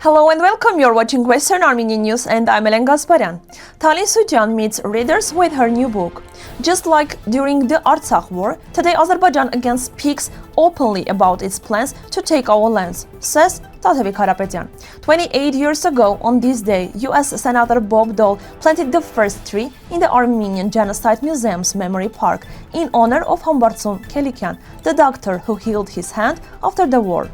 Hello and welcome, you're watching Western Armenian News and I'm Gasparian. Talin Suchian meets readers with her new book. Just like during the Artsakh war, today Azerbaijan again speaks openly about its plans to take our lands, says Tatevik Hayrapetyan. 28 years ago on this day, US Senator Bob Dole planted the first tree in the Armenian Genocide Museum's Memory Park in honor of Hambardzum Kelikyan, the doctor who healed his hand after the war.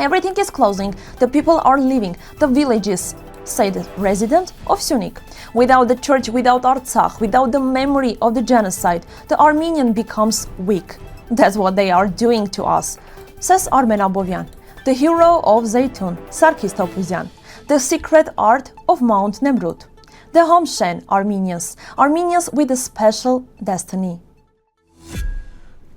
Everything is closing, the people are leaving, the villages, said the resident of Syunik. Without the church, without Artsakh, without the memory of the genocide, the Armenian becomes weak. That's what they are doing to us, says Arman Abovyan, the hero of Zeytun, Sarkis Topuzian, the secret art of Mount Nemrut, the Hamshen Armenians, Armenians with a special destiny.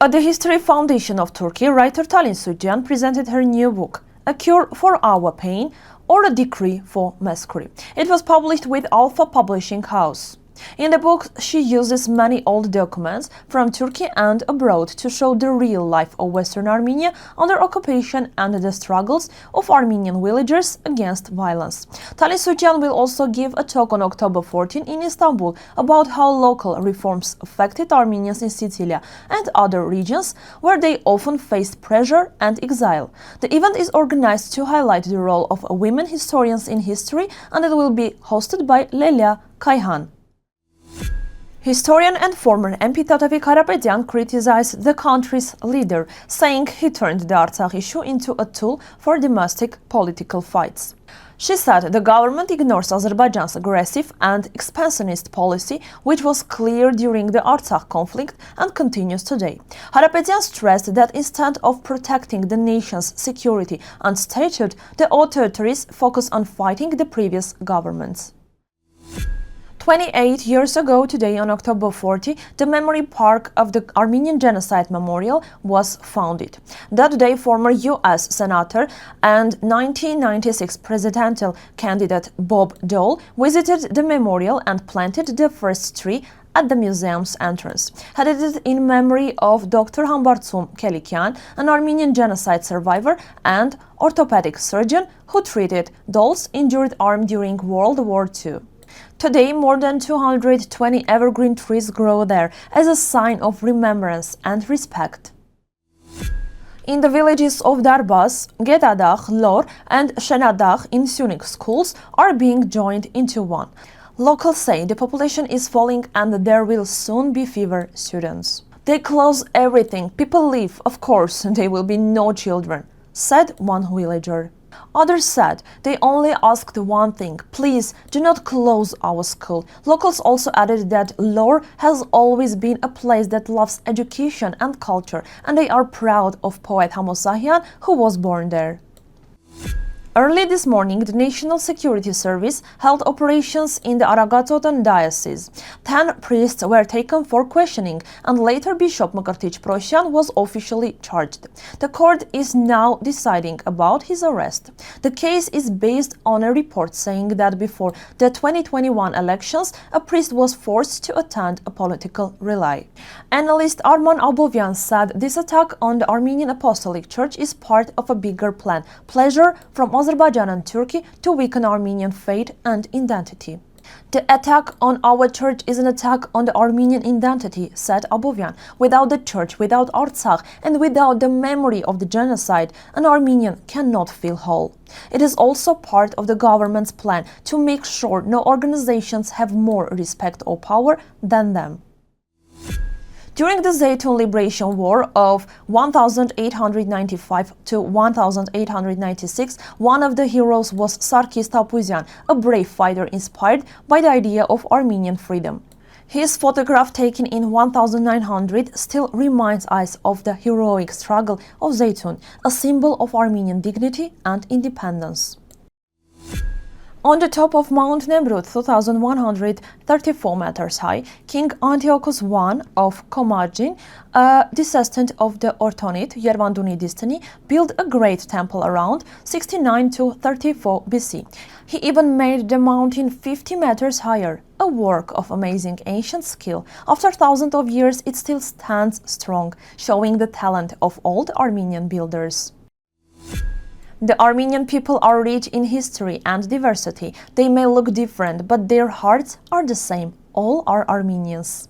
At the History Foundation of Turkey, writer Talin Suchian presented her new book, A Cure for Our Pain or A Decree for Massacre. It was published with Alpha Publishing House. In the book, she uses many old documents from Turkey and abroad to show the real life of Western Armenia under occupation and the struggles of Armenian villagers against violence. Talin Suchian will also give a talk on October 14 in Istanbul about how local reforms affected Armenians in Sicilia and other regions where they often faced pressure and exile. The event is organized to highlight the role of women historians in history, and it will be hosted by Lelia Kayhan. Historian and former MP Tatevik Hayrapetyan criticized the country's leader, saying he turned the Artsakh issue into a tool for domestic political fights. She said the government ignores Azerbaijan's aggressive and expansionist policy, which was clear during the Artsakh conflict and continues today. Hayrapetyan stressed that instead of protecting the nation's security and statehood, the authorities focus on fighting the previous governments. 28 years ago today, on October 40, the Memory Park of the Armenian Genocide Memorial was founded. That day, former US Senator and 1996 presidential candidate Bob Dole visited the memorial and planted the first tree at the museum's entrance, headed in memory of Dr. Hambardzum Kelikyan, an Armenian genocide survivor and orthopedic surgeon who treated Dole's injured arm during World War II. Today, more than 220 evergreen trees grow there as a sign of remembrance and respect. In the villages of Darbas, Gedadagh, Lor and Shenadagh in Syunik, schools are being joined into one. Locals say the population is falling and there will soon be fewer students. They close everything, people leave, of course there will be no children, said one villager. Others said they only asked one thing: please do not close our school. Locals also added that Lor has always been a place that loves education and culture, and they are proud of poet Hamshen, who was born there. Early this morning, the National Security Service held operations in the Aragatsotn diocese. 10 priests were taken for questioning, and later Bishop Mkrtich Prosyan was officially charged. The court is now deciding about his arrest. The case is based on a report saying that before the 2021 elections, a priest was forced to attend a political rally. Analyst Arman Abovyan said this attack on the Armenian Apostolic Church is part of a bigger plan, pleasure from Azerbaijan and Turkey to weaken Armenian faith and identity. The attack on our church is an attack on the Armenian identity, said Abovyan. Without the church, without Artsakh, and without the memory of the genocide, an Armenian cannot feel whole. It is also part of the government's plan to make sure no organizations have more respect or power than them. During the Zeytun Liberation War of 1895 to 1896, one of the heroes was Sarkis Topuzian, a brave fighter inspired by the idea of Armenian freedom. His photograph taken in 1900 still reminds us of the heroic struggle of Zeytun, a symbol of Armenian dignity and independence. On the top of Mount Nemrut, 2,134 meters high, King Antiochus I of Commagene, a descendant of the Orthonid Yervanduni dynasty, built a great temple around 69 to 34 BC. He even made the mountain 50 meters higher, a work of amazing ancient skill. After thousands of years, it still stands strong, showing the talent of old Armenian builders. The Armenian people are rich in history and diversity. They may look different, but their hearts are the same. All are Armenians.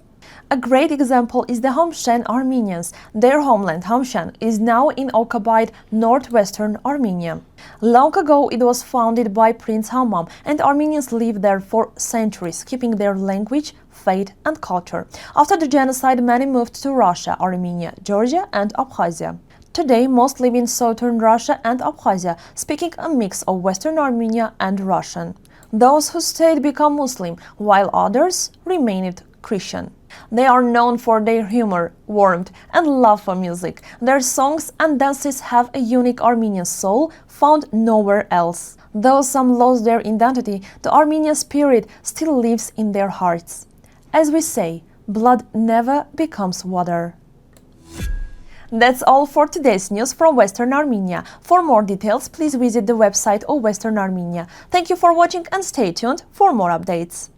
A great example is the Hamshen Armenians. Their homeland, Hamshen, is now in occupied northwestern Armenia. Long ago, it was founded by Prince Hammam, and Armenians lived there for centuries, keeping their language, faith, and culture. After the genocide, many moved to Russia, Armenia, Georgia, and Abkhazia. Today, most live in southern Russia and Abkhazia, speaking a mix of Western Armenia and Russian. Those who stayed became Muslim, while others remained Christian. They are known for their humor, warmth, and love for music. Their songs and dances have a unique Armenian soul found nowhere else. Though some lost their identity, the Armenian spirit still lives in their hearts. As we say, blood never becomes water. That's all for today's news from Western Armenia. For more details, please visit the website of Western Armenia. Thank you for watching and stay tuned for more updates.